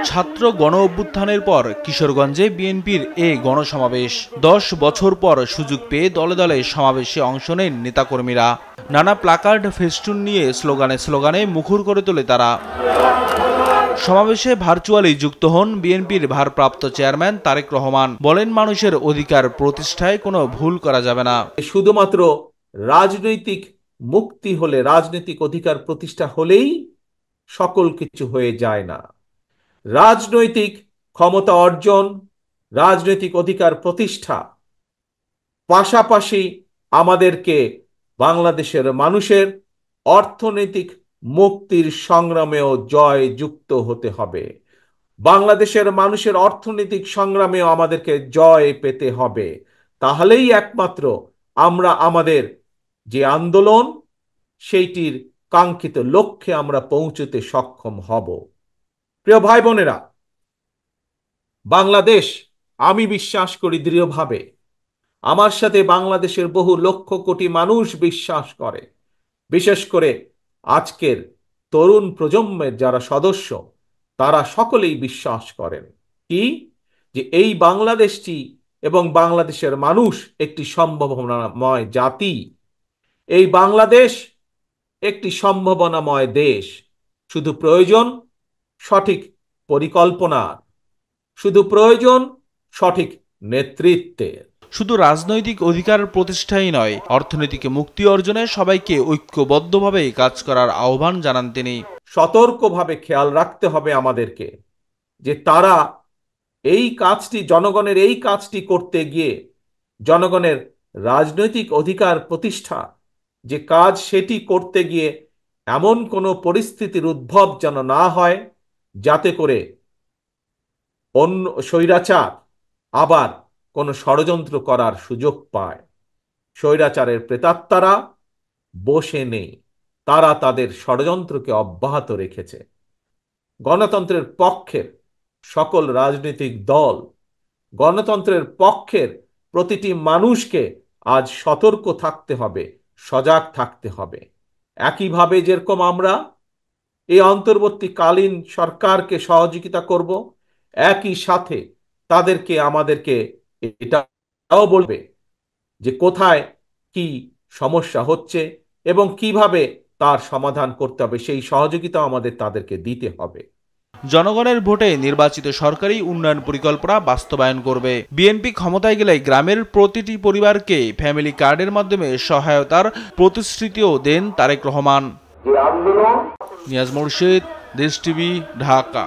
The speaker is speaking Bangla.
ছাত্র গণ অভ্যুত্থানের পর কিশোরগঞ্জে বিএনপির এ গণসমাবেশ। 10 বছর পর সুযোগ পেয়ে দলে দলে সমাবেশে অংশ নেন নেতাকর্মীরা। নানা প্লাকার্ড, ফেস্টুন নিয়ে স্লোগানে স্লোগানে মুখর করে তোলে তারা। সমাবেশে ভার্চুয়ালি যুক্ত হন বিএনপির ভারপ্রাপ্ত চেয়ারম্যান তারেক রহমান। বলেন, মানুষের অধিকার প্রতিষ্ঠায় কোনো ভুল করা যাবে না। শুধুমাত্র রাজনৈতিক মুক্তি হলে, রাজনৈতিক অধিকার প্রতিষ্ঠা হলেই সকল কিছু হয়ে যায় না। রাজনৈতিক ক্ষমতা অর্জন, রাজনৈতিক অধিকার প্রতিষ্ঠা, পাশাপাশি আমাদেরকে বাংলাদেশের মানুষের অর্থনৈতিক মুক্তির সংগ্রামেও জয় যুক্ত হতে হবে। বাংলাদেশের মানুষের অর্থনৈতিক সংগ্রামেও আমাদেরকে জয় পেতে হবে। তাহলেই একমাত্র আমরা আমাদের যে আন্দোলন, সেইটির কাঙ্ক্ষিত লক্ষ্যে আমরা পৌঁছতে সক্ষম হব। প্রিয় ভাই বোনেরা, বাংলাদেশ, আমি বিশ্বাস করি দৃঢ়ভাবে, আমার সাথে বাংলাদেশের বহু লক্ষ কোটি মানুষ বিশ্বাস করে, বিশেষ করে আজকের তরুণ প্রজন্মের যারা সদস্য, তারা সকলেই বিশ্বাস করেন কি, যে এই বাংলাদেশটি এবং বাংলাদেশের মানুষ একটি সম্ভাবনাময় জাতি। এই বাংলাদেশ একটি সম্ভাবনাময় দেশ। শুধু প্রয়োজন সঠিক পরিকল্পনা, শুধু প্রয়োজন সঠিক নেতৃত্বের। শুধু রাজনৈতিক অধিকার প্রতিষ্ঠাই নয়, অর্থনৈতিক মুক্তি অর্জনে সবাইকে ঐক্যবদ্ধভাবে কাজ করার আহ্বান জানান তিনি। সতর্কভাবে খেয়াল রাখতে হবে আমাদেরকে, যে তারা এই কাজটি, জনগণের এই কাজটি করতে গিয়ে, জনগণের রাজনৈতিক অধিকার প্রতিষ্ঠা যে কাজ, সেটি করতে গিয়ে এমন কোনো পরিস্থিতির উদ্ভব যেন না হয়, যাতে করে অন্য স্বৈরাচার আবার কোনো ষড়যন্ত্র করার সুযোগ পায়। স্বৈরাচারের প্রেতাত্মারা বসে নেই, তারা তাদের ষড়যন্ত্রকে অব্যাহত রেখেছে। গণতন্ত্রের পক্ষের সকল রাজনৈতিক দল, গণতন্ত্রের পক্ষের প্রতিটি মানুষকে আজ সতর্ক থাকতে হবে, সজাগ থাকতে হবে। একইভাবে যেরকম আমরা এই অন্তর্বর্তীকালীন সরকারকে সহযোগিতা করব, একই সাথে আমাদেরকে এটাও বলবে যে কোথায় কি সমস্যা হচ্ছে এবং কিভাবে তার সমাধান করতে হবে, সেই সহযোগিতা আমাদের তাদেরকে দিতে হবে। জনগণের ভোটে নির্বাচিত সরকারি উন্নয়ন পরিকল্পনা বাস্তবায়ন করবে। বিএনপি ক্ষমতায় গেলে গ্রামের প্রতিটি পরিবারকে ফ্যামিলি কার্ডের মাধ্যমে সহায়তার প্রতিশ্রুতিও দেন তারেক রহমান। নিয়াজ মুর্শিদ, দেশ টিভি, ঢাকা।